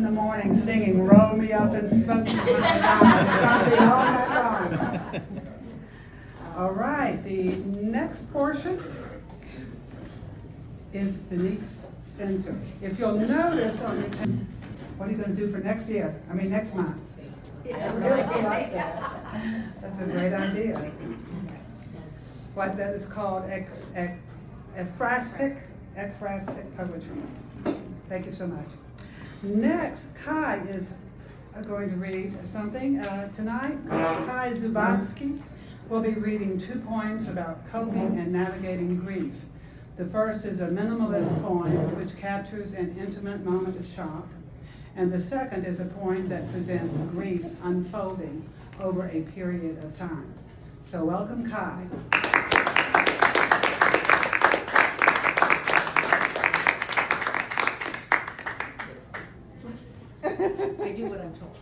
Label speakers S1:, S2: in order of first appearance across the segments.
S1: In the morning singing "Roll Me Up and Smoke Me." It's gonna be all night long. All right, the next portion is Denise Spencer. If you'll notice on your what are you going to do for next year? Next month.
S2: I really do like that.
S1: That's a great idea. What that is called ekphrastic poetry. Thank you so much. Next, Kai is going to read something tonight. Kai Zubatsky will be reading 2 poems about coping and navigating grief. The first is a minimalist poem which captures an intimate moment of shock, and the second is a poem that presents grief unfolding over a period of time. So welcome, Kai.
S2: I do what I'm told.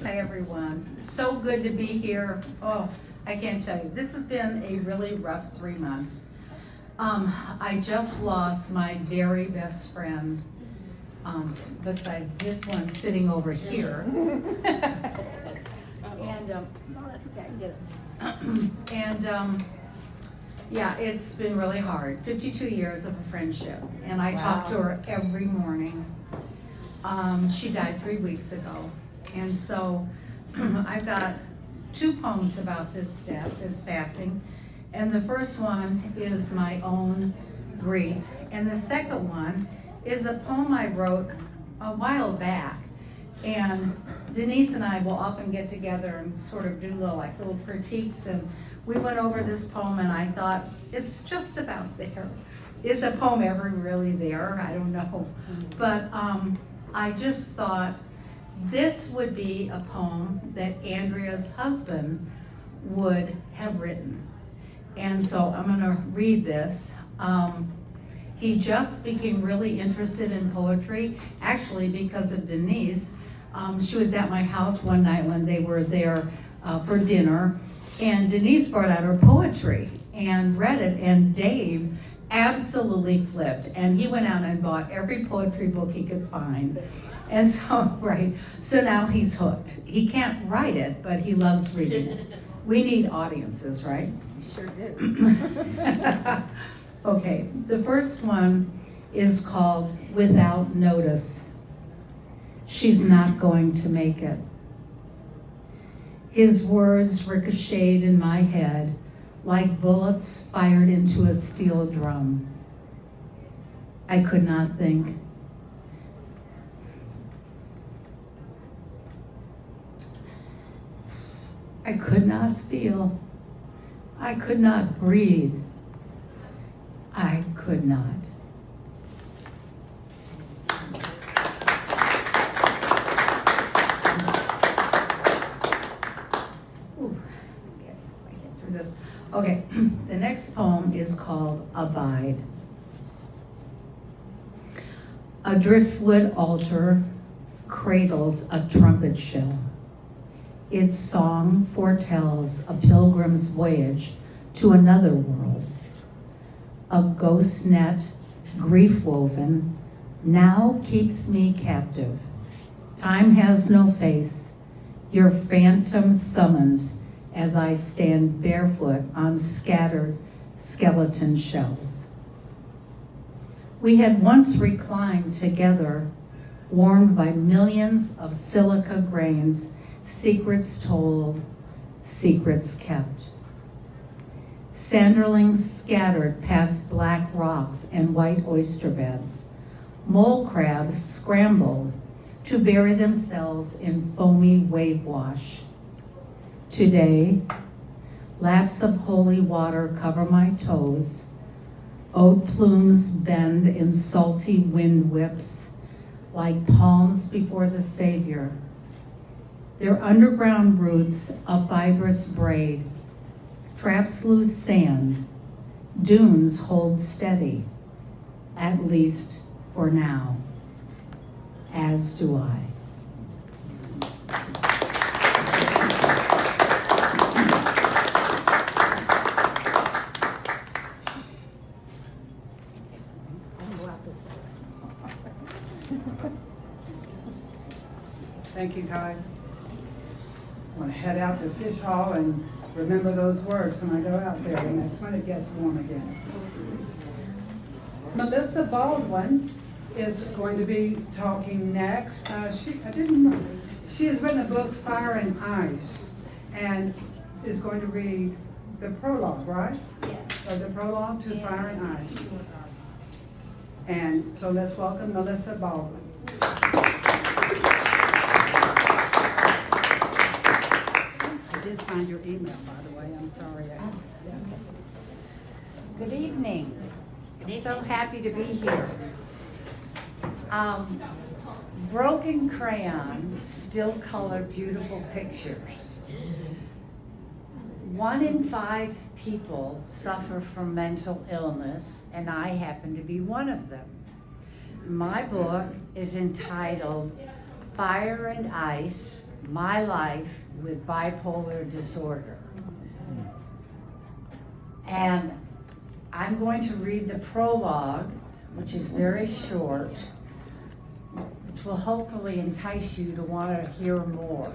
S2: Hi, everyone. So good to be here. Oh, I can't tell you. This has been a really rough 3 months. I just lost my very best friend, besides this one sitting over here. And, no, that's okay, I can get it. And, yeah, it's been really hard. 52 years of a friendship, and I talk to her every morning. She died 3 weeks ago, and so I've got 2 poems about this death, this passing, and the first one is my own grief, and the second one is a poem I wrote a while back. And Denise and I will often get together and sort of do little critiques, and we went over this poem, and I thought, it's just about there. Is a poem ever really there? I don't know. But I just thought this would be a poem that Andrea's husband would have written. And so I'm gonna read this. He just became really interested in poetry, actually because of Denise. She was at my house one night when they were there for dinner, and Denise brought out her poetry and read it, and Dave absolutely flipped, and he went out and bought every poetry book he could find. And so, right, so now he's hooked. He can't write it, but he loves reading it. We need audiences, right? Sure did.
S1: Okay, the first one is called Without Notice. She's not going to make it. His words ricocheted in my head like bullets fired into a steel drum. I could not think. I could not feel. I could not breathe. I could not. Okay, the next poem is called Abide. A driftwood altar cradles a trumpet shell. Its song foretells a pilgrim's voyage to another world. A ghost net, grief-woven, now keeps me captive. Time has no face. Your phantom summons as I stand barefoot on scattered skeleton shells. We had once reclined together, warmed by millions of silica grains, secrets told, secrets kept. Sanderlings scattered past black rocks and white oyster beds. Mole crabs scrambled to bury themselves in foamy wave wash. Today, laps of holy water cover my toes. Oat plumes bend in salty wind whips like palms before the Savior. Their underground roots a fibrous braid. Traps loose sand. Dunes hold steady, at least for now. As do I.
S3: Thank you, Kai. I want to head out to Fish Hall and remember those words when I go out there, and that's when it gets warm again. Melissa Baldwin is going to be talking next. She has written a book, Fire and Ice, and is going to read the prologue, right?
S4: Yes.
S3: So the prologue to Fire and Ice. And so let's welcome Melissa Baldwin. I did find your email, by the way. I'm sorry.
S4: Good evening. I'm so happy to be here. Broken crayons still color beautiful pictures. 1 in 5 people suffer from mental illness, and I happen to be one of them. My book is entitled Fire and Ice, My Life with Bipolar Disorder. And I'm going to read the prologue, which is very short, which will hopefully entice you to want to hear more.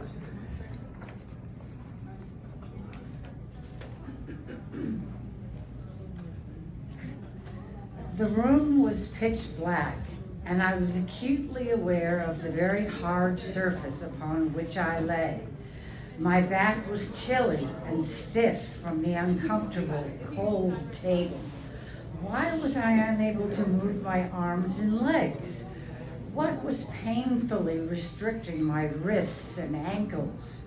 S4: The room was pitch black, and I was acutely aware of the very hard surface upon which I lay. My back was chilly and stiff from the uncomfortable, cold table. Why was I unable to move my arms and legs? What was painfully restricting my wrists and ankles?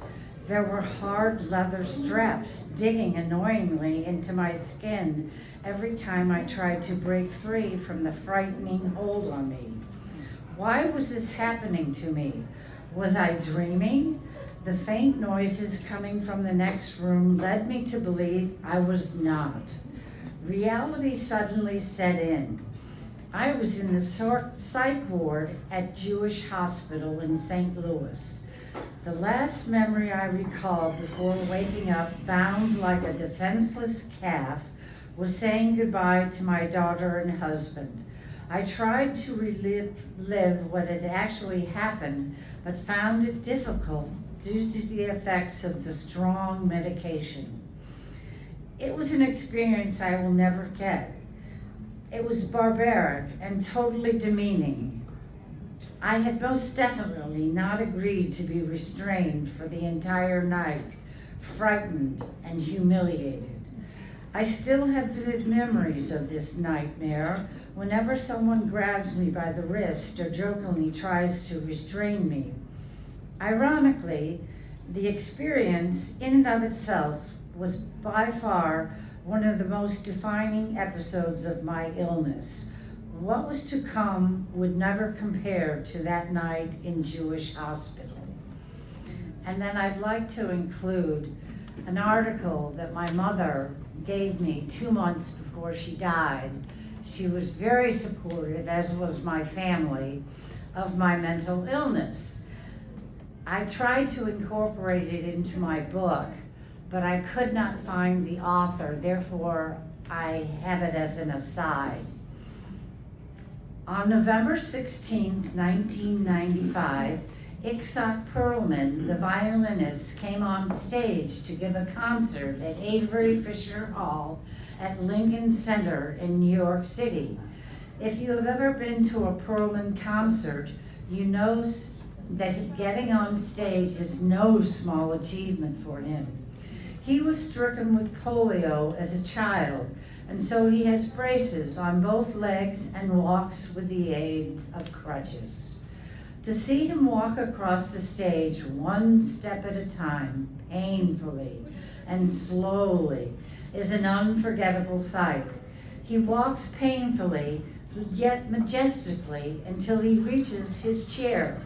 S4: There were hard leather straps digging annoyingly into my skin every time I tried to break free from the frightening hold on me. Why was this happening to me? Was I dreaming? The faint noises coming from the next room led me to believe I was not. Reality suddenly set in. I was in the psych ward at Jewish Hospital in St. Louis. The last memory I recalled before waking up, bound like a defenseless calf, was saying goodbye to my daughter and husband. I tried to relive what had actually happened, but found it difficult due to the effects of the strong medication. It was an experience I will never get. It was barbaric and totally demeaning. I had most definitely not agreed to be restrained for the entire night, frightened and humiliated. I still have vivid memories of this nightmare whenever someone grabs me by the wrist or jokingly tries to restrain me. Ironically, the experience in and of itself was by far one of the most defining episodes of my illness. What was to come would never compare to that night in Jewish Hospital. And then I'd like to include an article that my mother gave me 2 months before she died. She was very supportive, as was my family, of my mental illness. I tried to incorporate it into my book, but I could not find the author, therefore I have it as an aside. On November 16, 1995, Itzhak Perlman, the violinist, came on stage to give a concert at Avery Fisher Hall at Lincoln Center in New York City. If you have ever been to a Perlman concert, you know that getting on stage is no small achievement for him. He was stricken with polio as a child, and so he has braces on both legs and walks with the aid of crutches. To see him walk across the stage one step at a time, painfully and slowly, is an unforgettable sight. He walks painfully, yet majestically, until he reaches his chair.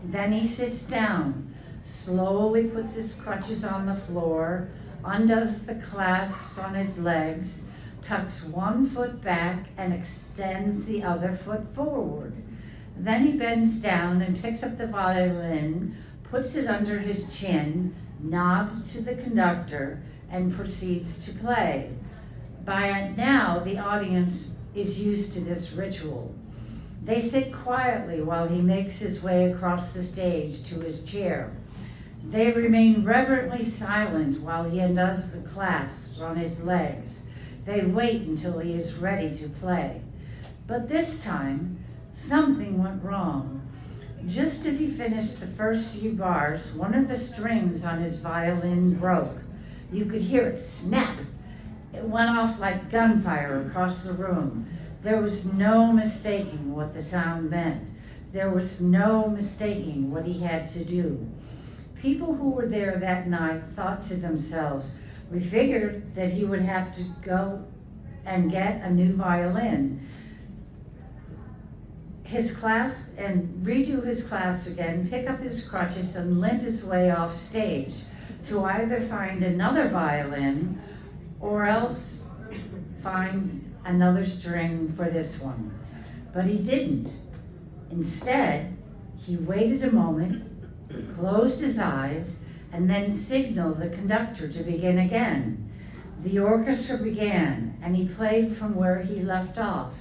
S4: Then he sits down, slowly puts his crutches on the floor, undoes the clasp on his legs, tucks one foot back and extends the other foot forward. Then he bends down and picks up the violin, puts it under his chin, nods to the conductor, and proceeds to play. By now, the audience is used to this ritual. They sit quietly while he makes his way across the stage to his chair. They remain reverently silent while he undoes the clasps on his legs. They wait until he is ready to play. But this time, something went wrong. Just as he finished the first few bars, one of the strings on his violin broke. You could hear it snap. It went off like gunfire across the room. There was no mistaking what the sound meant. There was no mistaking what he had to do. People who were there that night thought to themselves, we figured that he would have to go and get a new violin. His class and redo his class again, pick up his crutches and limp his way off stage to either find another violin or else find another string for this one. But he didn't. Instead, he waited a moment, closed his eyes, and then signaled the conductor to begin again. The orchestra began, and he played from where he left off.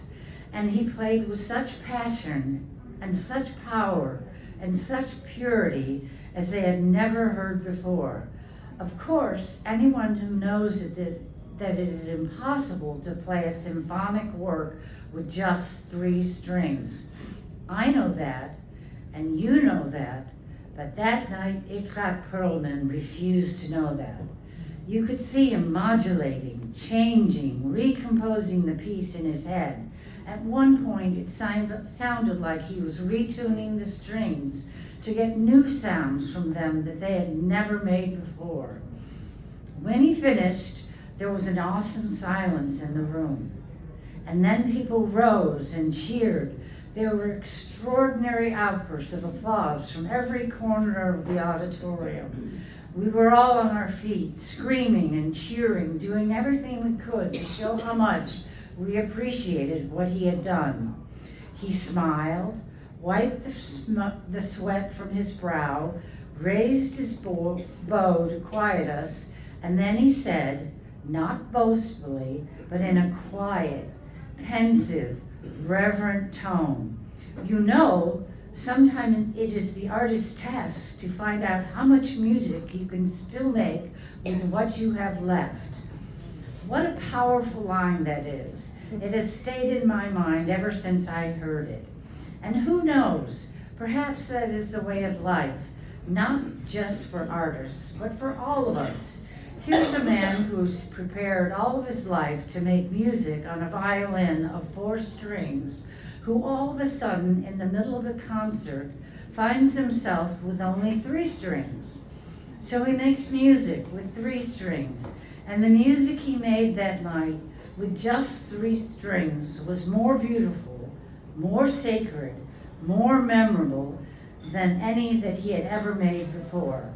S4: And he played with such passion and such power and such purity as they had never heard before. Of course, anyone who knows that it is impossible to play a symphonic work with just 3 strings. I know that, and you know that, but that night Itzhak Perlman refused to know that. You could see him modulating, changing, recomposing the piece in his head. At one point, it sounded like he was retuning the strings to get new sounds from them that they had never made before. When he finished, there was an awesome silence in the room. And then people rose and cheered. There were extraordinary outbursts of applause from every corner of the auditorium. We were all on our feet, screaming and cheering, doing everything we could to show how much we appreciated what he had done. He smiled, wiped the sweat from his brow, raised his bow to quiet us, and then he said, not boastfully, but in a quiet, pensive, reverent tone, you know, sometimes it is the artist's task to find out how much music you can still make with what you have left. What a powerful line that is. It has stayed in my mind ever since I heard it. And who knows, perhaps that is the way of life, not just for artists, but for all of us. Here's a man who's prepared all of his life to make music on a violin of 4 strings, who all of a sudden, in the middle of a concert, finds himself with only 3 strings. So he makes music with 3 strings. And the music he made that night with just 3 strings was more beautiful, more sacred, more memorable than any that he had ever made before.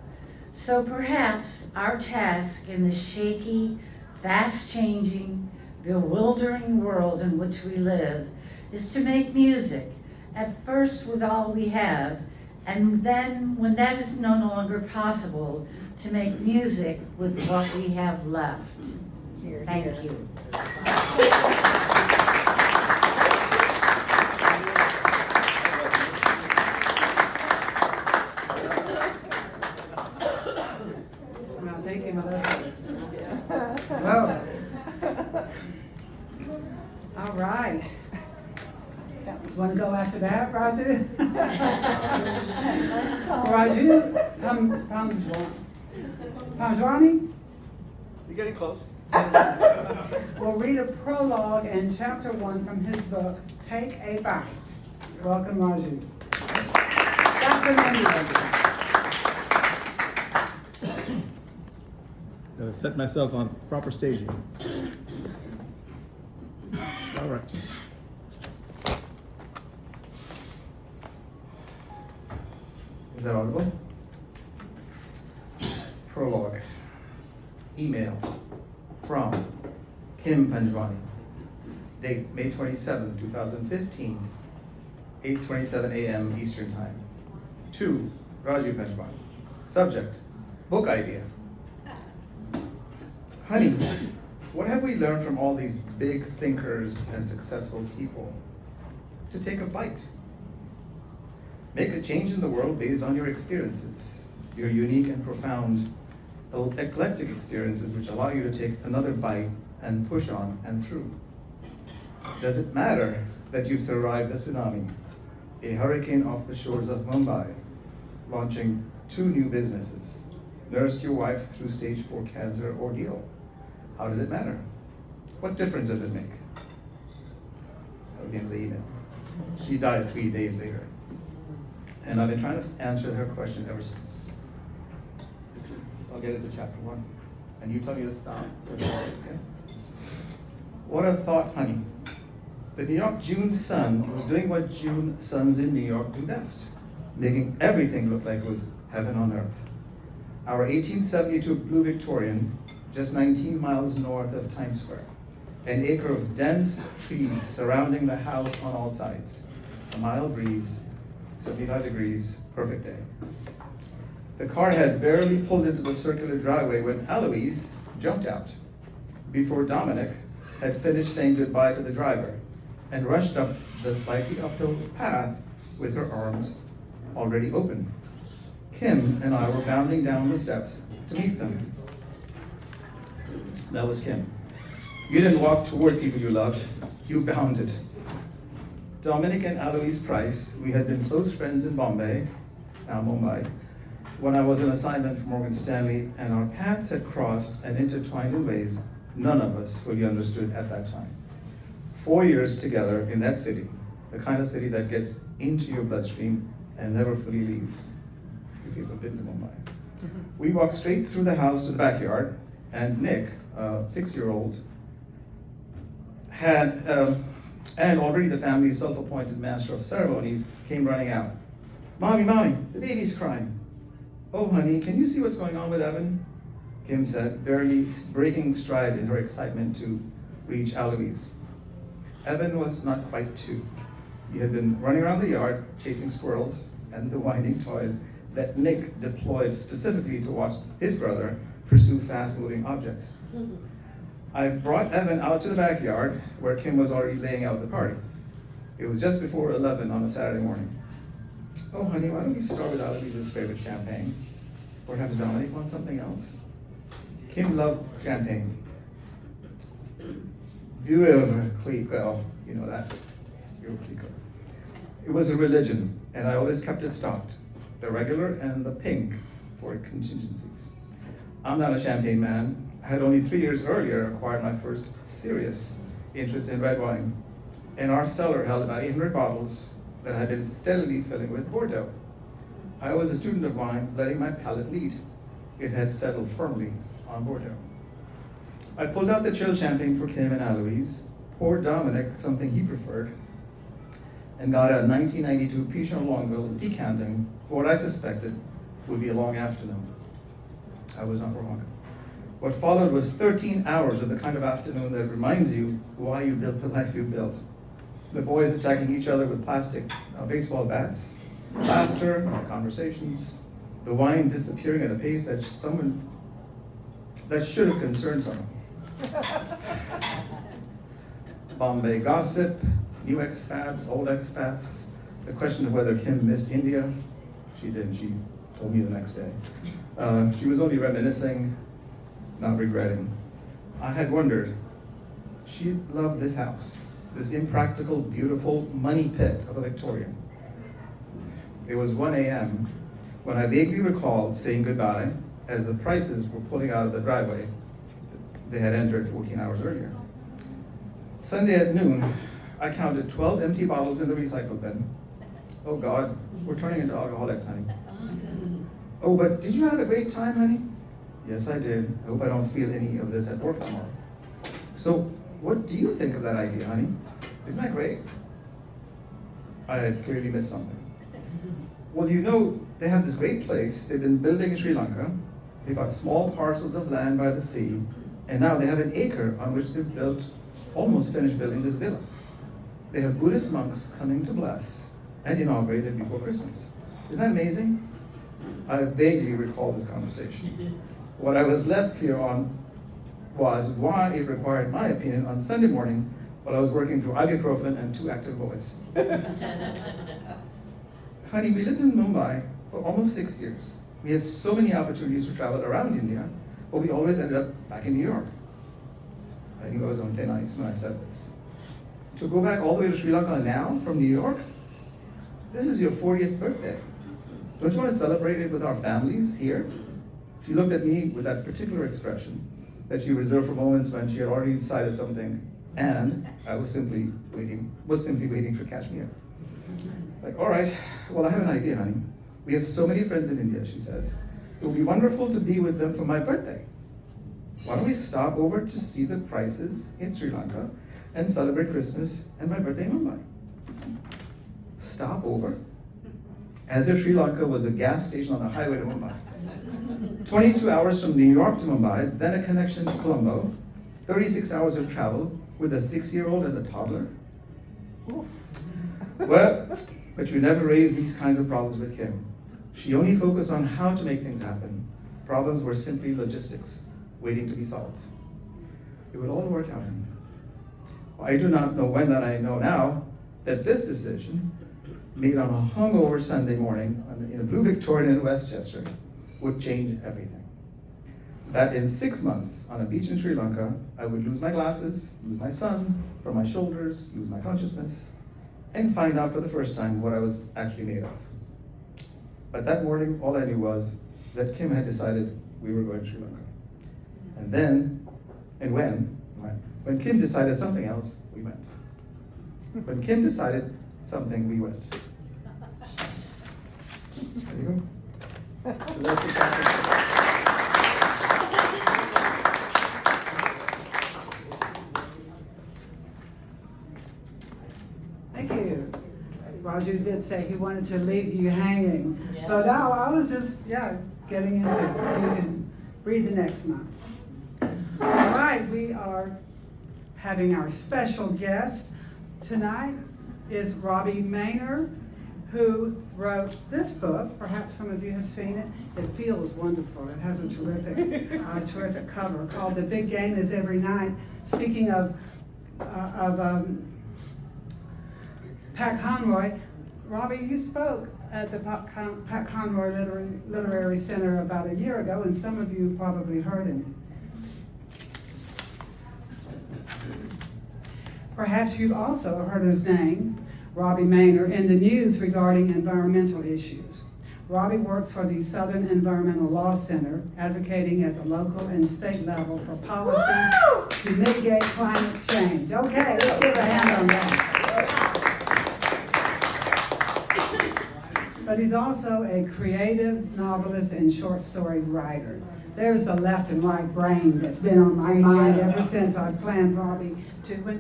S4: So perhaps our task in the shaky, fast-changing, bewildering world in which we live is to make music, at first with all we have, and then, when that is no longer possible, to make music with what we have left. Thank you.
S3: Well, thank you, Melissa. Whoa. All right. Want to go after that, Raju? Raju, Pamjwani?
S5: You're getting close.
S3: We'll read a prologue and chapter 1 from his book, Take a Bite. Welcome, Raju. Dr. Maynor.
S5: Gotta set myself on proper staging. All right. Is that audible? Prologue. Email from Kim Panjwani. Date May 27, 2015, 8:27 a.m. Eastern Time. To Raju Panjwani. Subject, book idea. Honey, what have we learned from all these big thinkers and successful people? to take a bite. Make a change in the world based on your experiences, your unique and profound, eclectic experiences which allow you to take another bite and push on and through. Does it matter that you survived the tsunami, a hurricane off the shores of Mumbai, launching 2 new businesses, nursed your wife through stage 4 cancer ordeal? How does it matter? What difference does it make? That was the end of the email. She died 3 days later. And I've been trying to answer her question ever since. So I'll get into chapter 1. And you tell me to stop. Okay? What a thought, honey. The New York June sun was doing what June suns in New York do best, making everything look like it was heaven on earth. Our 1872 Blue Victorian, just 19 miles north of Times Square, an acre of dense trees surrounding the house on all sides, a mild breeze, 75 degrees, perfect day. The car had barely pulled into the circular driveway when Eloise jumped out before Dominic had finished saying goodbye to the driver and rushed up the slightly uphill path with her arms already open. Kim and I were bounding down the steps to meet them. That was Kim. You didn't walk toward people you loved, you bounded. Dominic and Eloise Price, we had been close friends in Bombay, now Mumbai, when I was an assignment for Morgan Stanley, and our paths had crossed and intertwined in ways none of us fully understood at that time. 4 years together in that city, the kind of city that gets into your bloodstream and never fully leaves, if you've ever been to Mumbai. We walked straight through the house to the backyard, and Nick, a 6-year-old, had, and already the family's self-appointed master of ceremonies, came running out. Mommy, the baby's crying. Oh, honey, can you see what's going on with Evan? Kim said, barely breaking stride in her excitement to reach Eloise. Evan was not quite 2. He had been running around the yard, chasing squirrels and the winding toys that Nick deployed specifically to watch his brother pursue fast-moving objects. I brought Evan out to the backyard where Kim was already laying out the party. It was just before 11 on a Saturday morning. Oh, honey, why don't we start with Eloise's favorite champagne? Perhaps Dominic wants something else? Kim loved champagne. Veuve Clicquot, you know that. Veuve Clicquot. It was a religion, and I always kept it stocked. The regular and the pink for contingencies. I'm not a champagne man. I had only 3 years earlier acquired my first serious interest in red wine, and our cellar held about 800 bottles that I had been steadily filling with Bordeaux. I was a student of wine, letting my palate lead. It had settled firmly on Bordeaux. I pulled out the chilled champagne for Kim and Eloise, poured Dominic something he preferred, and got a 1992 Pichon Longueville decanting for what I suspected would be a long afternoon. I was not wrong. What followed was 13 hours of the kind of afternoon that reminds you why you built the life you built. The boys attacking each other with plastic baseball bats, laughter, conversations, the wine disappearing at a pace that should have concerned someone. Bombay gossip, new expats, old expats, the question of whether Kim missed India. She didn't, she told me the next day. She was only reminiscing, not regretting. I had wondered, she loved this house, this impractical, beautiful money pit of a Victorian. It was 1 a.m. when I vaguely recalled saying goodbye as the Prices were pulling out of the driveway they had entered 14 hours earlier. Sunday at noon, I counted 12 empty bottles in the recycle bin. Oh God, we're turning into alcoholics, honey. Oh, but did you have a great time, honey? Yes, I did. I hope I don't feel any of this at work tomorrow. So, what do you think of that idea, honey? Isn't that great? I had clearly missed something. Well, you know, they have this great place they've been building in Sri Lanka. They've got small parcels of land by the sea, and now they have an acre on which they've built, almost finished building this villa. They have Buddhist monks coming to bless and inaugurate it before Christmas. Isn't that amazing? I vaguely recall this conversation. What I was less clear on was why it required my opinion on Sunday morning while I was working through ibuprofen and 2 active boys. Honey, we lived in Mumbai for almost 6 years. We had so many opportunities to travel around India, but we always ended up back in New York. I knew I was on thin ice when I said this. To go back all the way to Sri Lanka now from New York, this is your 40th birthday. Don't you want to celebrate it with our families here? She looked at me with that particular expression that she reserved for moments when she had already decided something, and I was simply waiting to catch me up. Like, all right, well, I have an idea, honey. We have so many friends in India, she says. It would be wonderful to be with them for my birthday. Why don't we stop over to see the prices in Sri Lanka and celebrate Christmas and my birthday in Mumbai? Stop over? As if Sri Lanka was a gas station on the highway to Mumbai. 22 hours from New York to Mumbai, then a connection to Colombo, 36 hours of travel with a 6-year-old and a toddler. Oof. Well, but you never raised these kinds of problems with Kim. She only focused on how to make things happen. Problems were simply logistics, waiting to be solved. It would all work out. I do not know when that I know now that this decision, made on a hungover Sunday morning in a blue Victorian in Westchester, would change everything. That in 6 months on a beach in Sri Lanka, I would lose my glasses, lose my son from my shoulders, lose my consciousness, and find out for the first time what I was actually made of. But that morning, all I knew was that Kim had decided we were going to Sri Lanka. And then, and when Kim decided something else, we went. When Kim decided something, we went. There you go. So that's the topic.
S3: Thank you. Roger did say he wanted to leave you hanging. Yeah. So now I was just, getting into it. You can breathe the next month. All right, we are having our special guest tonight is Robbie Maynor, who wrote this book. Perhaps some of you have seen it. It feels wonderful. It has a terrific cover called "The Big Game Is Every Night." Speaking of Pat Conroy, Robbie, you spoke at the Pat Conroy Literary Center about a year ago, and some of you probably heard him. Perhaps you've also heard his name, Robbie Maynor, in the news regarding environmental issues. Robbie works for the Southern Environmental Law Center, advocating at the local and state level for policies to mitigate climate change. Okay, let's give a hand on that. But he's also a creative novelist and short story writer. There's the left and right brain that's been on my mind ever since I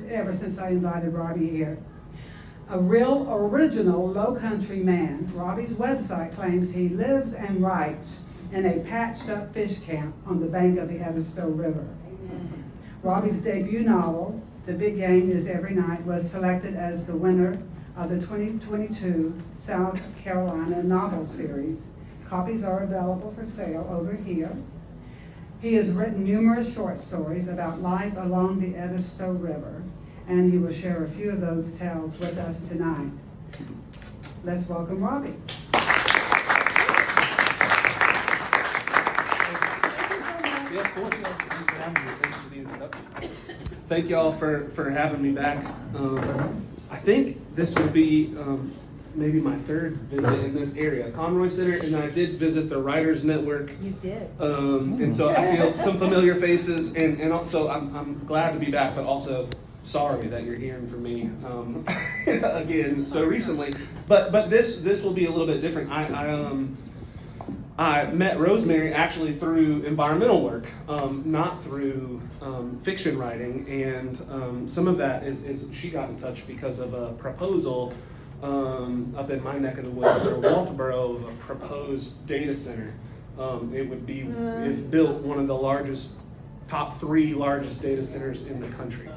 S3: ever since I invited Robbie here. A real original low country man, Robbie's website claims he lives and writes in a patched up fish camp on the bank of the Edisto River. Robbie's debut novel, The Big Game Is Every Night, was selected as the winner of the 2022 South Carolina Novel Series. Copies are available for sale over here. He has written numerous short stories about life along the Edisto River, and he will share a few of those tales with us tonight. Let's welcome Robbie.
S6: Yeah, of course. Thanks for having me. Thanks for the introduction. Thank y'all for having me back. I think this will be maybe my third visit in this area, Conroy Center, and I did visit the Writers Network.
S7: You did.
S6: And so I see some familiar faces, and also I'm glad to be back, but also sorry that you're hearing from me again so recently. But this will be a little bit different. I met Rosemary actually through environmental work, not through fiction writing, and some of that is she got in touch because of a proposal up in my neck of the woods, near Walterboro, of a proposed data center. It would be, if built, one of the top 3 largest data centers in the country.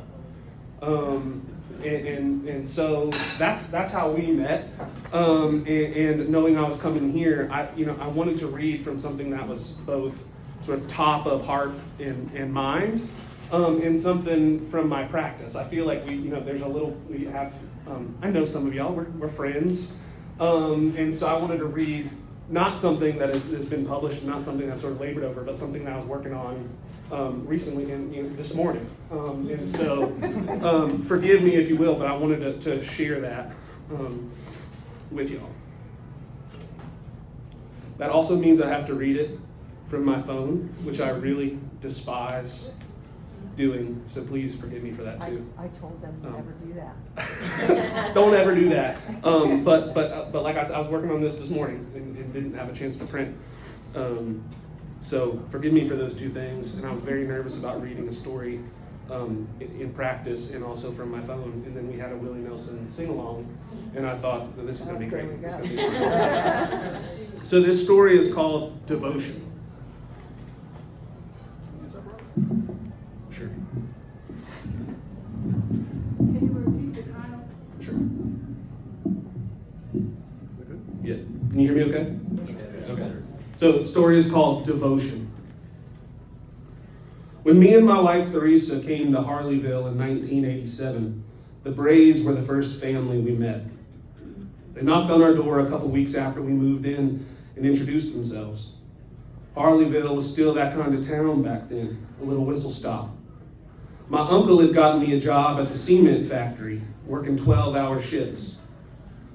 S6: And so that's how we met. And knowing I was coming here, I wanted to read from something that was both sort of top of heart and mind, in something from my practice. I feel like we have, I know some of y'all, we're friends. And so I wanted to read not something that has been published, not something I've sort of labored over, but something that I was working on recently, this morning. And so forgive me if you will, but I wanted to share that with y'all. That also means I have to read it from my phone, which I really despise doing, so please forgive me for that too.
S7: I told them to never do that.
S6: Don't ever do that. But like I said, I was working on this morning and didn't have a chance to print. So forgive me for those two things. And I was very nervous about reading a story in practice and also from my phone. And then we had a Willie Nelson sing along, and I thought, well, this is going to be great. This is gonna be great. So this story is called Devotion. Sure.
S3: Can you repeat the title?
S6: Sure. Yeah. Can you hear me okay? Okay. So the story is called Devotion. When me and my wife Theresa came to Harleyville in 1987, the Brays were the first family we met. They knocked on our door a couple weeks after we moved in and introduced themselves. Harleyville was still that kind of town back then, a little whistle stop. My uncle had gotten me a job at the cement factory, working 12-hour shifts.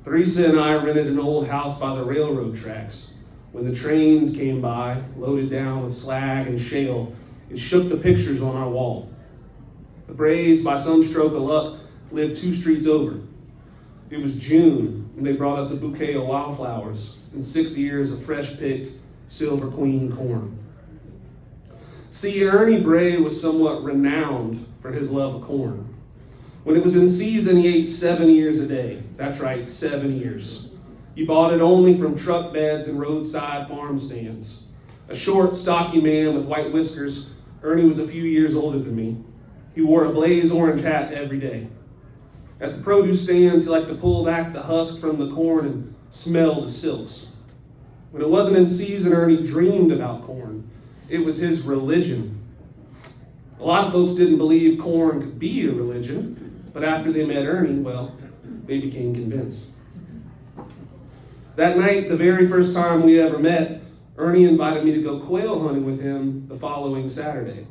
S6: Theresa and I rented an old house by the railroad tracks. When the trains came by, loaded down with slag and shale, it shook the pictures on our wall. The Brays, by some stroke of luck, lived 2 streets over. It was June, and they brought us a bouquet of wildflowers and 6 ears of fresh-picked Silver Queen corn. See, Ernie Bray was somewhat renowned for his love of corn. When it was in season, he ate 7 ears a day. That's right, 7 ears. He bought it only from truck beds and roadside farm stands. A short, stocky man with white whiskers, Ernie was a few years older than me. He wore a blaze orange hat every day. At the produce stands, he liked to pull back the husk from the corn and smell the silks. When it wasn't in season, Ernie dreamed about corn. It was his religion. A lot of folks didn't believe corn could be a religion, but after they met Ernie, well, they became convinced. That night, the very first time we ever met, Ernie invited me to go quail hunting with him the following Saturday.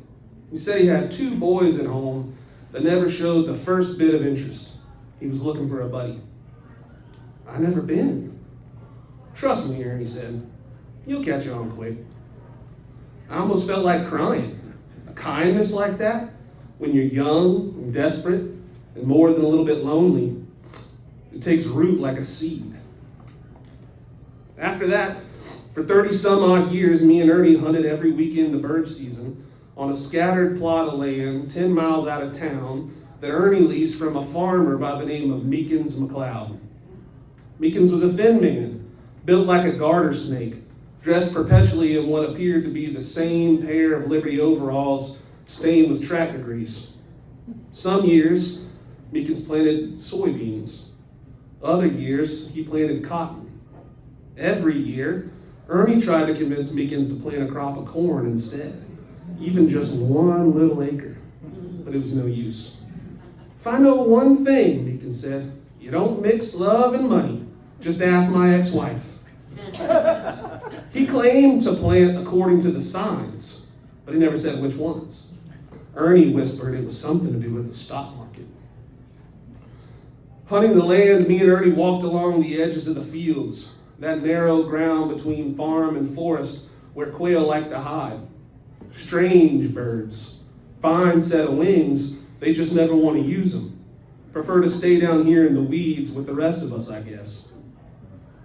S6: He said he had 2 boys at home that never showed the first bit of interest. He was looking for a buddy. "I never been." "Trust me," Ernie said. "You'll catch on quick." I almost felt like crying. A kindness like that, when you're young and desperate and more than a little bit lonely, it takes root like a seed. After that, for 30 some odd years, me and Ernie hunted every weekend of bird season on a scattered plot of land 10 miles out of town that Ernie leased from a farmer by the name of Meekins McLeod. Meekins was a thin man, built like a garter snake, dressed perpetually in what appeared to be the same pair of Liberty overalls stained with tractor grease. Some years, Meekins planted soybeans. Other years, he planted cotton. Every year, Ernie tried to convince Meekins to plant a crop of corn instead, even just 1 little acre, but it was no use. "If I know one thing," Meekins said, "you don't mix love and money. Just ask my ex-wife." He claimed to plant according to the signs, but he never said which ones. Ernie whispered it was something to do with the stock market. Hunting the land, me and Ernie walked along the edges of the fields, that narrow ground between farm and forest where quail like to hide. Strange birds, fine set of wings, they just never want to use them. Prefer to stay down here in the weeds with the rest of us, I guess.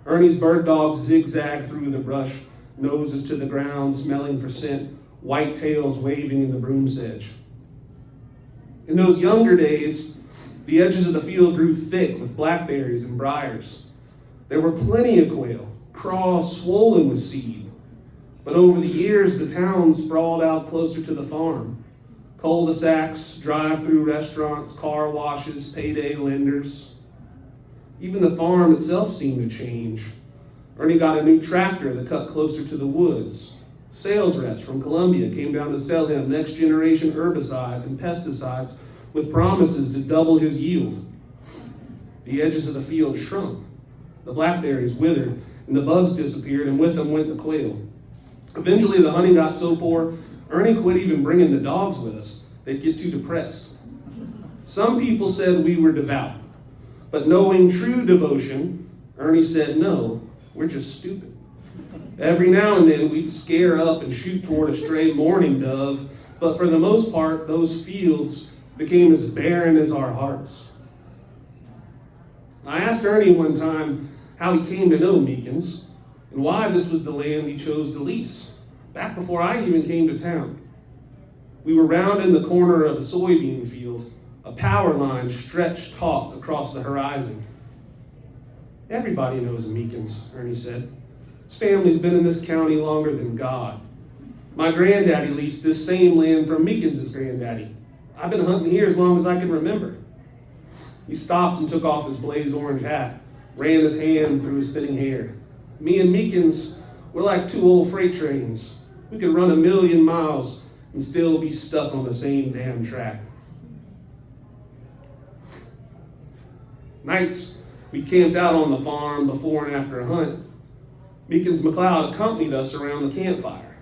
S6: Ernie's bird dogs zigzag through the brush, noses to the ground, smelling for scent, white tails waving in the broom sedge. In those younger days, the edges of the field grew thick with blackberries and briars. There were plenty of quail, craws swollen with seed. But over the years, the town sprawled out closer to the farm. Cul-de-sacs, drive-through restaurants, car washes, payday lenders. Even the farm itself seemed to change. Ernie got a new tractor that cut closer to the woods. Sales reps from Colombia came down to sell him next generation herbicides and pesticides with promises to double his yield. The edges of the field shrunk. The blackberries withered and the bugs disappeared, and with them went the quail. Eventually the hunting got so poor, Ernie quit even bringing the dogs with us. They'd get too depressed. Some people said we were devout, but knowing true devotion, Ernie said, no, we're just stupid. Every now and then we'd scare up and shoot toward a stray mourning dove, but for the most part, those fields became as barren as our hearts. I asked Ernie one time how he came to know Meekins and why this was the land he chose to lease, back before I even came to town. We were rounding the corner of a soybean field, a power line stretched taut across the horizon. Everybody knows Meekins, Ernie said. His family's been in this county longer than God. My granddaddy leased this same land from Meekins' granddaddy. I've been hunting here as long as I can remember. He stopped and took off his blaze orange hat, ran his hand through his thinning hair. Me and Meekins, we're like two old freight trains. We could run 1,000,000 miles and still be stuck on the same damn track. Nights, we camped out on the farm before and after a hunt. Meekins McLeod accompanied us around the campfire.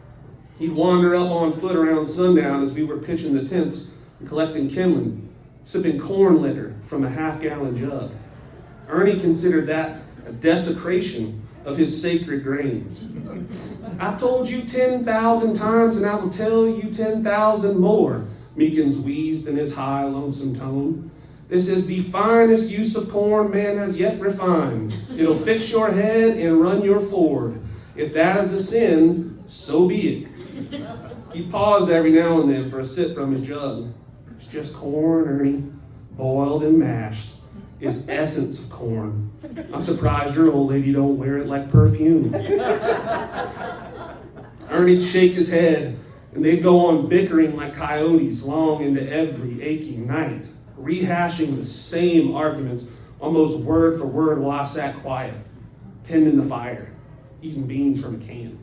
S6: He'd wander up on foot around sundown as we were pitching the tents and collecting kindling, sipping corn liquor from a half-gallon jug. Ernie considered that a desecration of his sacred grains. I've told you 10,000 times and I will tell you 10,000 more, Meekins wheezed in his high, lonesome tone. This is the finest use of corn man has yet refined. It'll fix your head and run your Ford. If that is a sin, so be it. He paused every now and then for a sip from his jug. It's just corn, Ernie, boiled and mashed. It's essence of corn. I'm surprised your old lady don't wear it like perfume. Ernie'd shake his head, and they'd go on bickering like coyotes long into every aching night, rehashing the same arguments almost word for word while I sat quiet, tending the fire, eating beans from a can.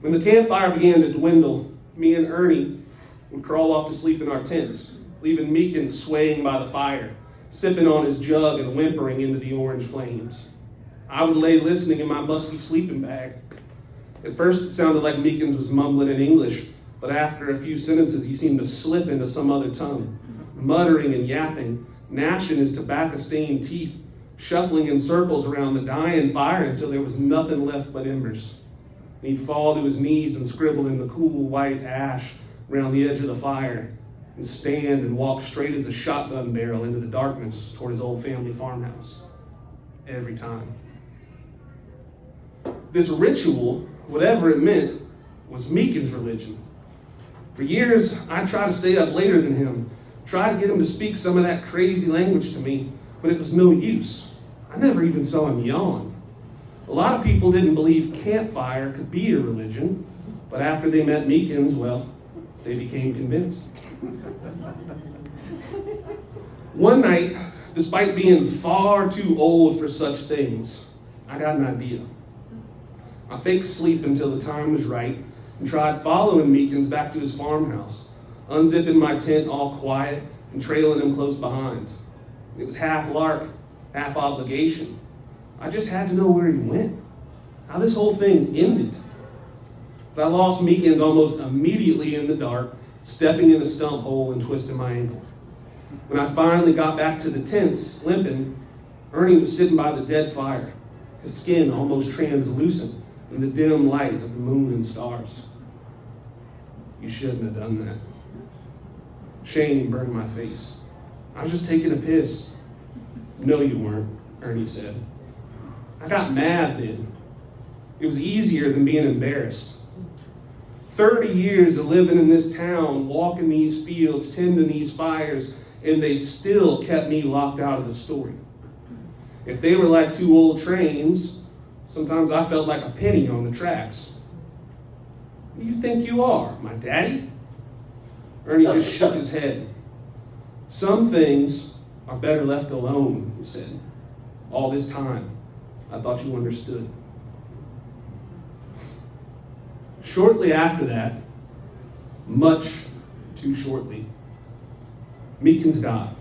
S6: When the campfire began to dwindle, me and Ernie would crawl off to sleep in our tents, leaving Meekins swaying by the fire, sipping on his jug and whimpering into the orange flames. I would lay listening in my musty sleeping bag. At first it sounded like Meekins was mumbling in English, but after a few sentences he seemed to slip into some other tongue, muttering and yapping, gnashing his tobacco-stained teeth, shuffling in circles around the dying fire until there was nothing left but embers. He'd fall to his knees and scribble in the cool white ash around the edge of the fire, and stand and walk straight as a shotgun barrel into the darkness toward his old family farmhouse. Every time. This ritual, whatever it meant, was Meekins' religion. For years, I tried to stay up later than him, tried to get him to speak some of that crazy language to me, but it was no use. I never even saw him yawn. A lot of people didn't believe campfire could be a religion, but after they met Meekins, well, they became convinced. One night, despite being far too old for such things, I got an idea. I faked sleep until the time was right and tried following Meekins back to his farmhouse, unzipping my tent all quiet and trailing him close behind. It was half lark, half obligation. I just had to know where he went, how this whole thing ended. But I lost Meekins almost immediately in the dark, stepping in a stump hole and twisting my ankle. When I finally got back to the tents, limping, Ernie was sitting by the dead fire, his skin almost translucent in the dim light of the moon and stars. You shouldn't have done that. Shame burned my face. I was just taking a piss. No, you weren't, Ernie said. I got mad then. It was easier than being embarrassed. 30 years of living in this town, walking these fields, tending these fires, and they still kept me locked out of the story. If they were like two old trains, sometimes I felt like a penny on the tracks. Who do you think you are, my daddy? Ernie just shook his head. Some things are better left alone, he said. All this time, I thought you understood. Shortly after that, much too shortly, Meekins died.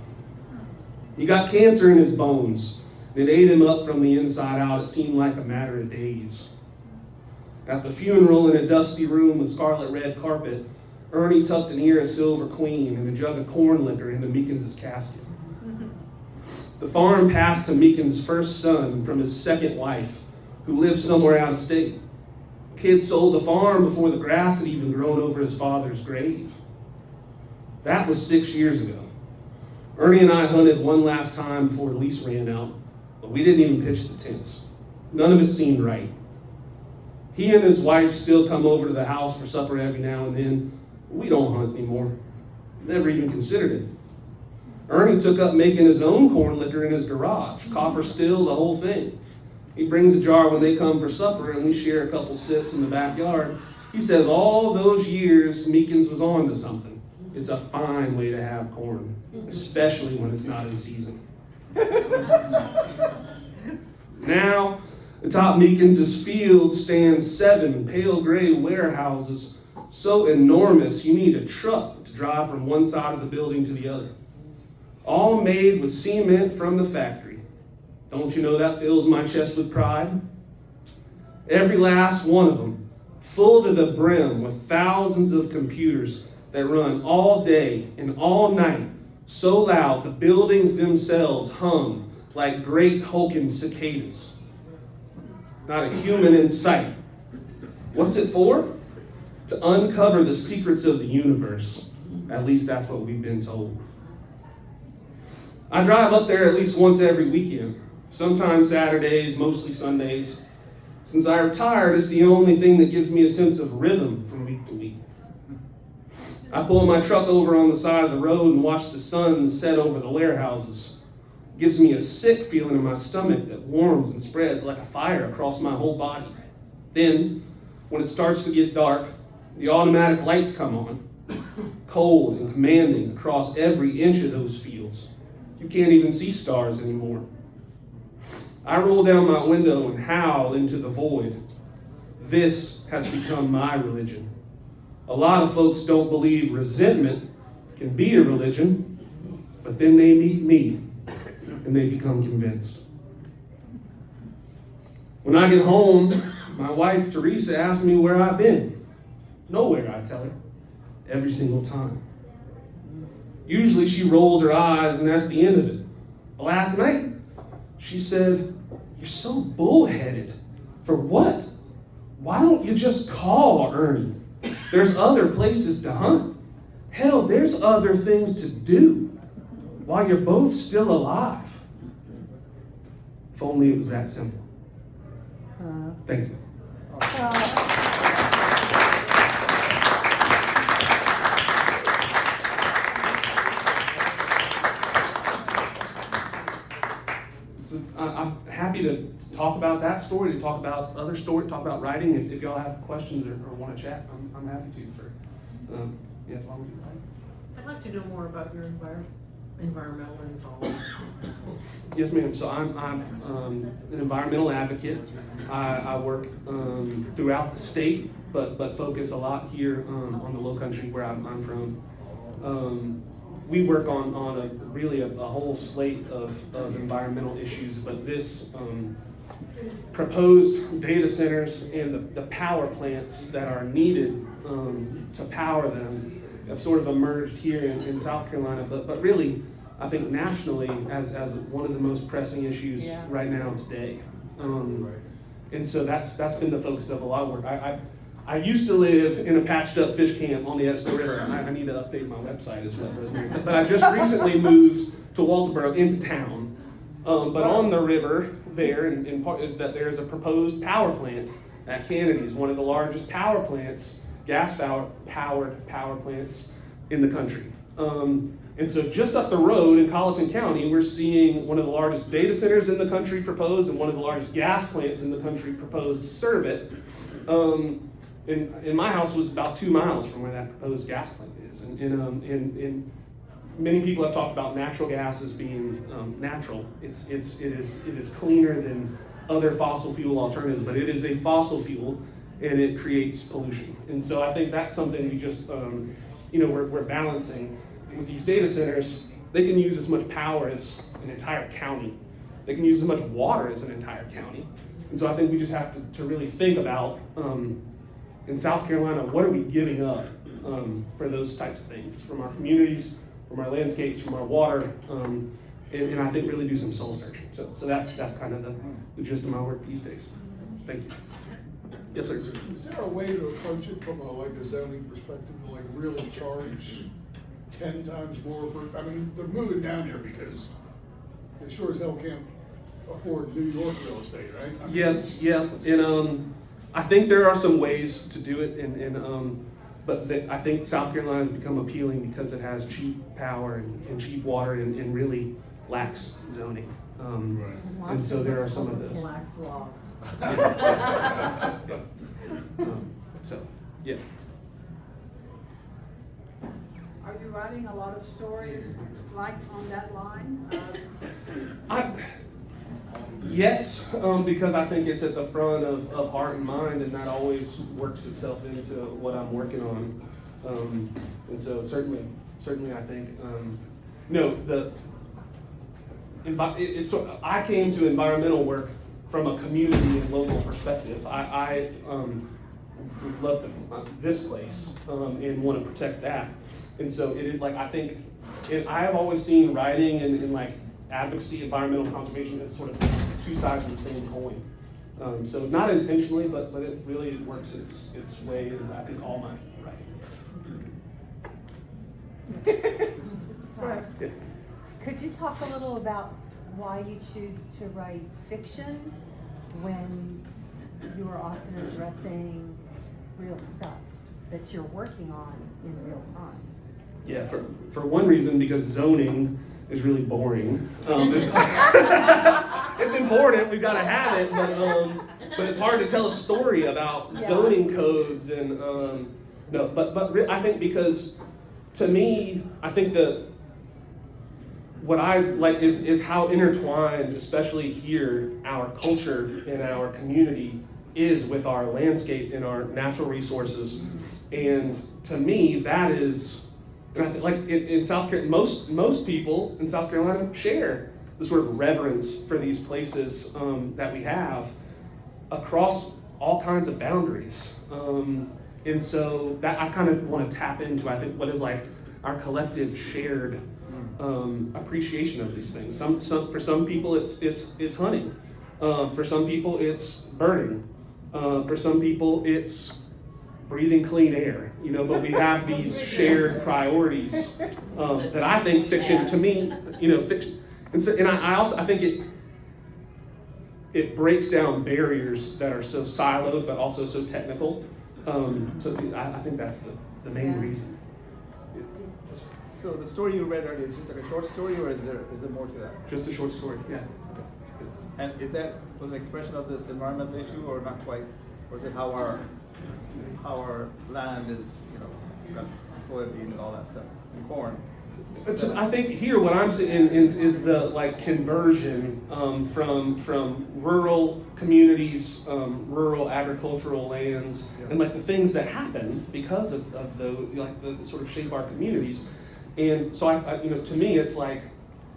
S6: He got cancer in his bones, and it ate him up from the inside out. It seemed like a matter of days. At the funeral, in a dusty room with scarlet red carpet, Ernie tucked an ear of silver queen and a jug of corn liquor into Meekins' casket. The farm passed to Meekins' first son from his second wife, who lived somewhere out of state. Kid sold the farm before the grass had even grown over his father's grave. That was 6 years ago. Ernie and I hunted one last time before the lease ran out, but we didn't even pitch the tents. None of it seemed right. He and his wife still come over to the house for supper every now and then. We don't hunt anymore. Never even considered it. Ernie took up making his own corn liquor in his garage, copper still, the whole thing. He brings a jar when they come for supper, and we share a couple sips in the backyard. He says all those years Meekins was on to something. It's a fine way to have corn, especially when it's not in season. Now, atop Meekins' field stands 7 pale gray warehouses so enormous you need a truck to drive from one side of the building to the other. All made with cement from the factory. Don't you know that fills my chest with pride? Every last one of them, full to the brim with thousands of computers that run all day and all night, so loud the buildings themselves hum like great hulking cicadas. Not a human in sight. What's it for? To uncover the secrets of the universe. At least that's what we've been told. I drive up there at least once every weekend. Sometimes Saturdays, mostly Sundays. Since I retired, it's the only thing that gives me a sense of rhythm from week to week. I pull my truck over on the side of the road and watch the sun set over the warehouses. It gives me a sick feeling in my stomach that warms and spreads like a fire across my whole body. Then, when it starts to get dark, the automatic lights come on, cold and commanding across every inch of those fields. You can't even see stars anymore. I roll down my window and howl into the void. This has become my religion. A lot of folks don't believe resentment can be a religion, but then they meet me and they become convinced. When I get home, my wife Teresa asks me where I've been. Nowhere, I tell her, every single time. Usually she rolls her eyes and that's the end of it. But last night, she said, "You're so bullheaded. For what? Why don't you just call Ernie? There's other places to hunt. Hell, there's other things to do while you're both still alive." If only it was that simple. Thank you. I'm happy to talk about that story, to talk about other stories, talk about writing. If y'all have questions or want to chat, I'm happy to. Yes, why would you like?
S8: I'd like to know more about your environmental involvement.
S6: Yes, ma'am. So I'm an environmental advocate. I work throughout the state, but focus a lot here on the Low Country where I'm from. We work on a whole slate of environmental issues, but this proposed data centers and the power plants that are needed to power them have sort of emerged here in South Carolina, but really, I think nationally as one of the most pressing issues right now today. And so that's been the focus of a lot of work. I used to live in a patched up fish camp on the Edison River. I need to update my website is what Rosemary said. But I just recently moved to Walterboro into town. But on the river there, in part, is that there's a proposed power plant at Kennedy's, one of the largest power plants, gas-powered power plants in the country. And so just up the road in Colleton County, we're seeing one of the largest data centers in the country proposed and one of the largest gas plants in the country proposed to serve it. And my house was about 2 miles from where that proposed gas plant is. And many people have talked about natural gas as being natural. It is cleaner than other fossil fuel alternatives, but it is a fossil fuel. and it creates pollution. And so I think that's something we just, we're balancing. With these data centers, they can use as much power as an entire county. They can use as much water as an entire county. And so I think we just have to really think about, in South Carolina, what are we giving up for those types of things, from our communities, from our landscapes, from our water, and I think really do some soul searching. So that's kind of the gist of my work these days. Thank you. Yes, sir.
S9: Is there a way to approach it from a zoning perspective, to like really charge 10 times more for, I mean, they're moving down here because they sure as hell can't afford New York real estate, right? I mean,
S6: Yeah, and I think there are some ways to do it, but I think South Carolina has become appealing because it has cheap power and cheap water and really lacks zoning. And so there are some of those.
S7: Relax laws.
S6: So, yeah.
S3: Are you writing a lot of stories like on that line?
S6: Yes, because I think it's at the front of heart and mind, and that always works itself into what I'm working on. And so certainly I think, I came to environmental work from a community and local perspective. I love this place and want to protect that. And so I think I have always seen writing and like advocacy, environmental conservation as sort of two sides of the same coin. So not intentionally, but it really works its way into I think all my writing.
S7: Right.
S6: Yeah.
S7: Could you talk a little about why you choose to write fiction when you are often addressing real stuff that you're working on in real time?
S6: Yeah, for one reason, because zoning is really boring. It's important, we've got to have it, but it's hard to tell a story about zoning codes and I think because to me, I think that what I like is how intertwined, especially here, our culture and our community is with our landscape and our natural resources. And to me, that is, and I think like in South Carolina, most people in South Carolina share the sort of reverence for these places that we have across all kinds of boundaries. And so that I kind of want to tap into, I think, what is like our collective shared appreciation of these things. For some people it's hunting. For some people it's birding. For some people it's breathing clean air. But we have these shared priorities that I think fiction, to me, fiction. And I think it breaks down barriers that are so siloed but also so technical. So I think that's the main reason.
S10: So the story you read earlier is just like a short story, or is there more to that?
S6: Just a short story, yeah.
S10: And was an expression of this environmental issue, or not quite? Or is it how our land is, got soybean and all that stuff, and corn?
S6: I think here what I'm seeing is the conversion from rural communities, rural agricultural lands, and the things that happen because of the sort of shape our communities. And so to me it's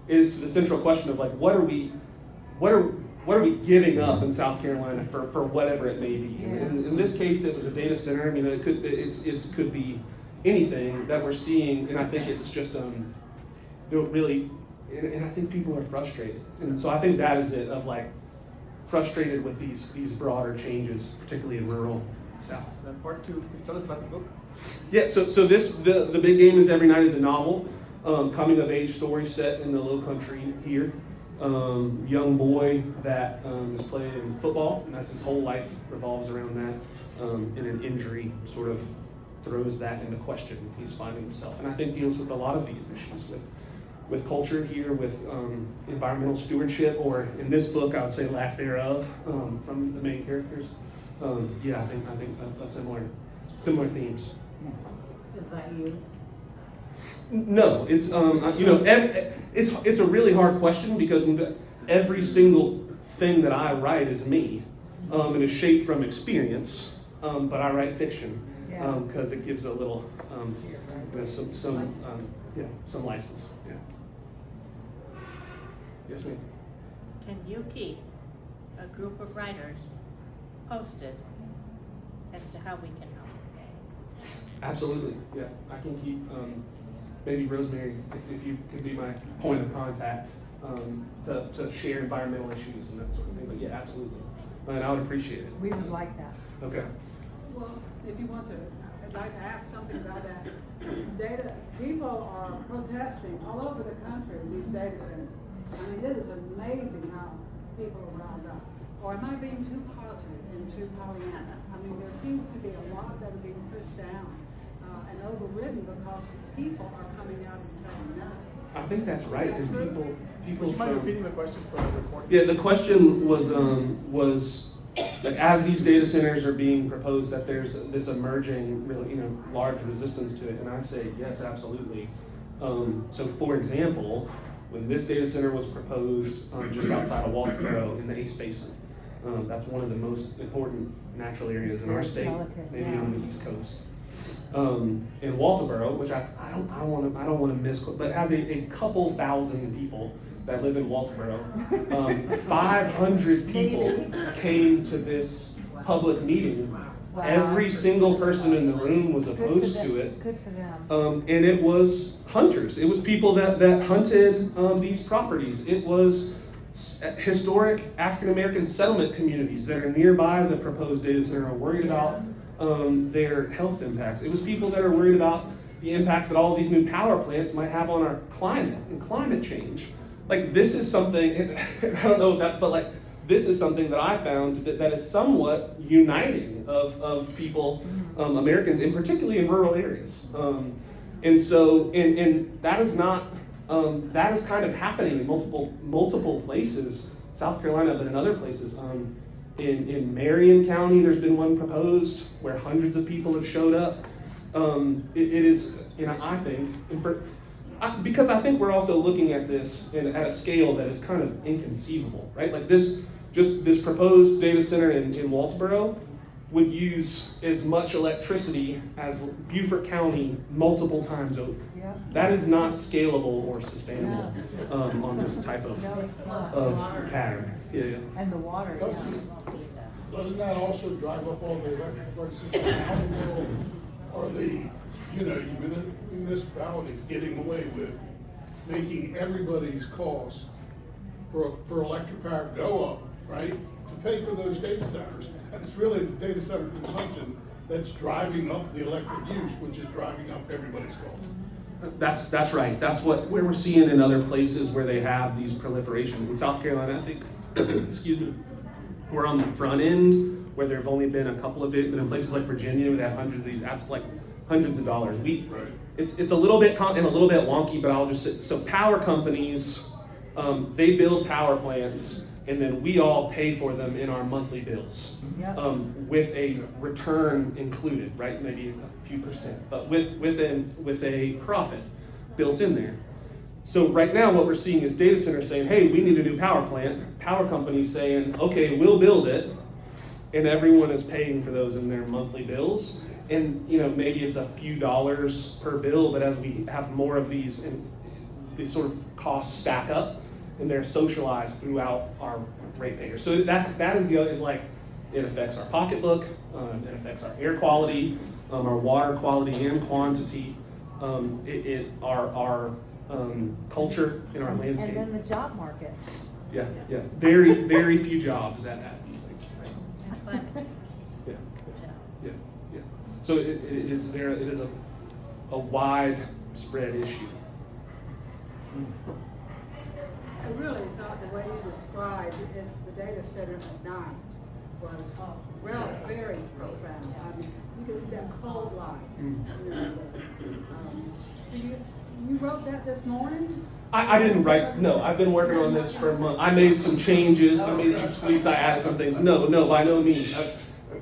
S6: is to the central question of what are we giving up in South Carolina for whatever it may be. Yeah. In this case it was a data center. It could be anything that we're seeing, and I think it's just really, and I think people are frustrated, and so I think that is it, of frustrated with these broader changes, particularly in rural South.
S10: Then part two, can you tell us about the book?
S6: Yeah, so the big game is every night is a novel, coming of age story set in the Low Country here. Young boy that is playing football, and that's his whole life revolves around that, and an injury sort of throws that into question. He's finding himself, and I think deals with a lot of these issues with culture here, with environmental stewardship, or in this book I would say lack thereof, from the main characters. I think a similar themes.
S7: Is that you?
S6: No, it's it's a really hard question because every single thing that I write is me, and is shaped from experience. but I write fiction
S7: Yes.
S6: because it gives a little, some license. Yeah. Yes, ma'am.
S11: Can you keep a group of writers posted as to how we can help?
S6: Absolutely. Yeah, I can keep maybe Rosemary, if you could be my point of contact to share environmental issues and that sort of thing. But yeah, absolutely, and I would appreciate it.
S7: We would like that.
S6: Okay.
S12: Well, if you want to, I'd like to ask something about that. People are protesting all over the country in these data centers. I mean, it is amazing how people are riled up. Or am I being too positive and too Pollyanna? I mean, there seems to be a lot that are being pushed down and overridden because people are coming out and saying no.
S6: I think that's right. And people
S10: Would you mind repeating the question for the recording?
S6: Yeah, the question was like, as these data centers are being proposed, that there's this emerging, really, large resistance to it, and I say yes, absolutely. So, for example, when this data center was proposed just outside of Walterboro in the Ace Basin, that's one of the most important natural areas in our state, maybe on the East Coast. In Walterboro, which I don't want to misquote, but has a couple thousand people that live in Walterboro. 500 people came to this public meeting.
S7: Wow.
S6: Every single person in the room was opposed to it.
S7: Good for them.
S6: And it was hunters. It was people that hunted these properties. It was historic African American settlement communities that are nearby the proposed data center are worried about their health impacts. It was people that are worried about the impacts that all of these new power plants might have on our climate and climate change. Like, this is something, I don't know if that's, but like, this is something that I found that is somewhat uniting of people, Americans, and particularly in rural areas. And so, and that is not, that is kind of happening in multiple places, South Carolina, but in other places. In Marion County, there's been one proposed where hundreds of people have showed up. It is, I think, because I think we're also looking at this at a scale that is kind of inconceivable, right? Like this proposed data center in Walterboro would use as much electricity as Beaufort County multiple times over.
S7: Yeah.
S6: That is not scalable or sustainable on this type of
S7: No, it's not.
S6: pattern. Yeah.
S7: And the water, yeah.
S9: Doesn't that also drive up all the electric prices? How in the world are the, municipalities getting away with making everybody's cost for electric power go up, right? To pay for those data centers. And it's really the data center consumption that's driving up the electric use, which is driving up everybody's cost.
S6: That's right. That's where we're seeing in other places where they have these proliferation. In South Carolina, I think, excuse me, we're on the front end where there have only been a couple of it, but in places like Virginia, where they have hundreds of these apps, like hundreds of dollars. It's a little bit and a little bit wonky, but I'll just say, so power companies, they build power plants, and then we all pay for them in our monthly bills, with a return included, right? Maybe a few percent, but with a profit built in there. So right now what we're seeing is data centers saying, hey, we need a new power plant. Power companies saying, okay, we'll build it. And everyone is paying for those in their monthly bills. And maybe it's a few dollars per bill, but as we have more of these, and these sort of costs stack up, and they're socialized throughout our ratepayers. So that is like, it affects our pocketbook, it affects our air quality, our water quality and quantity, our culture in our landscape.
S7: And then the job market.
S6: Yeah. Very, very few jobs at these things.
S11: And climate change.
S6: Yeah. So it is a widespread issue.
S12: I really thought the way you described the data center at night was very profound. I mean, you could see that cold light. You wrote that this morning?
S6: I didn't write, no, I've been working on this for a month. I made some changes, I made some tweaks, I added some things. No, by no means.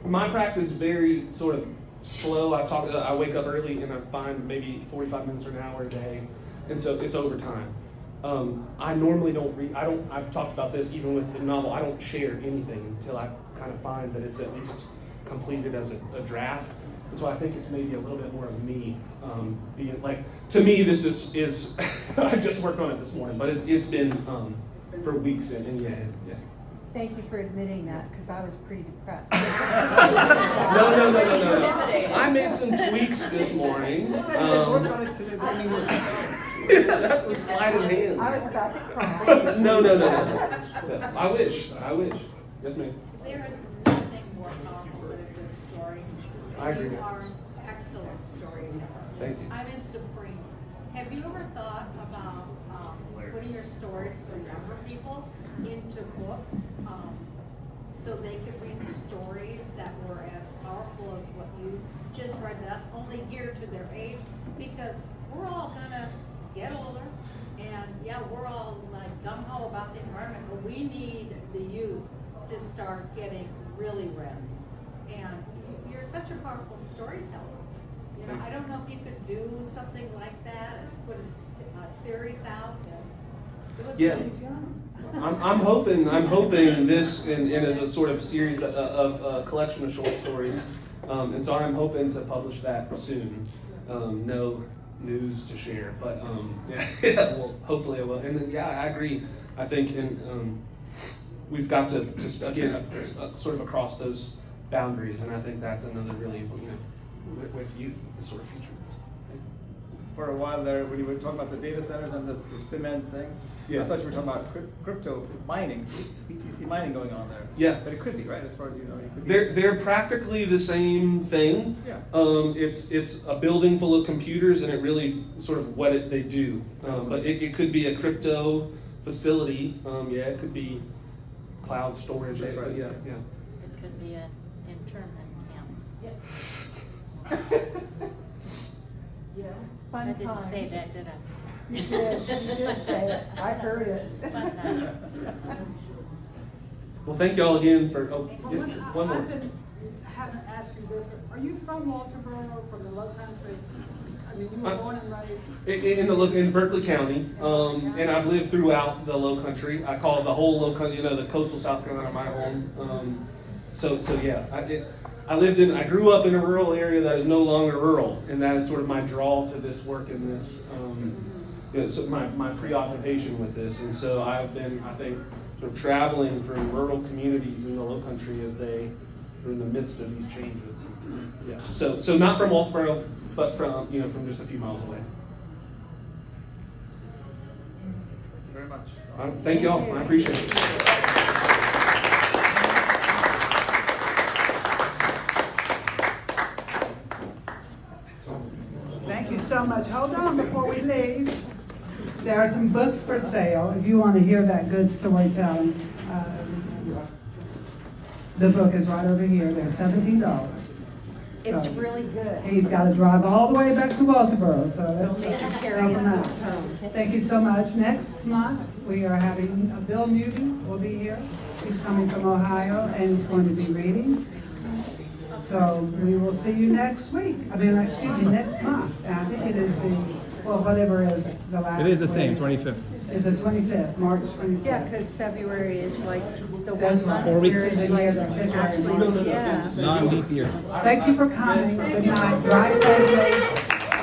S6: My practice is very sort of slow. I wake up early and I find maybe 45 minutes or an hour a day, and so it's overtime. I normally don't read, I've talked about this even with the novel, I don't share anything until I kind of find that it's at least completed as a draft. And so I think it's maybe a little bit more of me being like, to me, this is I just worked on it this morning, but it's been for weeks and yeah.
S7: Thank you for admitting that, because I was pretty depressed.
S6: No. I made some tweaks this morning.
S10: Work on it today.
S6: That was sleight of hand.
S7: I was about to cry.
S6: No. I wish. Yes, ma'am.
S2: There is nothing more powerful than a good story.
S6: I agree.
S2: You are an excellent storyteller.
S6: Thank you.
S2: I mean, supreme. Have you ever thought about putting your stories for younger people into books so they could read stories that were as powerful as what you just read to us, only geared to their age? Because we're all gonna get older, and yeah, we're all like gung-ho about the environment, but we need the youth to start getting really read. And you're such a powerful storyteller. You know, I don't know if you could do something like that and put a series out.
S6: Yeah. I'm hoping this in as a sort of series of a collection of short stories, and so I'm hoping to publish that soon. No news to share, but yeah, well, hopefully I will. And then yeah, I agree. I think we've got to again sort of across those boundaries, and I think that's another really important, with youth, the sort of future.
S10: For a while there, when you were talking about the data centers and this cement thing,
S6: Yeah.
S10: I thought you were talking about crypto mining, BTC mining going on there.
S6: Yeah.
S10: But it could be, right, as far as you know. It could be.
S6: They're practically the same thing.
S10: Yeah.
S6: It's a building full of computers, and it really sort of what they do. But it could be a crypto facility. Yeah, it could be cloud storage.
S10: That's right.
S6: Yeah.
S11: It could be an internment camp.
S7: Yeah.
S11: I
S7: Fun
S11: didn't
S7: times.
S11: say that, did I?
S7: You did say it. I heard it.
S11: Fun times.
S6: Well, thank y'all again for.
S12: Well,
S6: One more.
S12: I haven't asked you this, but are you from Walterboro, from the Low Country? I mean, you were born and raised?
S6: In Berkeley County, and I've lived throughout the Low Country. I call the whole Low Country, the coastal South Carolina, my home. So yeah, I grew up in a rural area that is no longer rural, and that is sort of my draw to this work and this, so my preoccupation with this. And so I've been, I think, sort of traveling from rural communities in the Low Country as they are in the midst of these changes. Yeah. So not from Walterboro, but from just a few miles away.
S10: Thank you very much.
S6: Thank you all. I appreciate it.
S3: Thank you so much. Hold on before we leave. There are some books for sale if you want to hear that good storytelling. The book is right over here. They're $17.
S7: It's
S3: So,
S7: really good.
S3: He's got to drive all the way back to Walterboro, so
S7: Don't make
S3: that's
S7: him carry
S3: help
S7: his
S3: him out.
S7: books home.
S3: Thank you so much. Next month, we are having Bill Newby will be here. He's coming from Ohio, and he's going to be reading. So we will see you next week. Next month. And I think it is whatever is the last.
S10: It is the same,
S3: week.
S10: 25th.
S3: It's the 25th, March 25th.
S7: Yeah, because February is like the
S3: That's
S7: one month
S3: right.
S10: 4 weeks.
S7: where it's like actually, yeah.
S10: Non-leap year.
S3: Thank you for coming. Good night. Drive safely.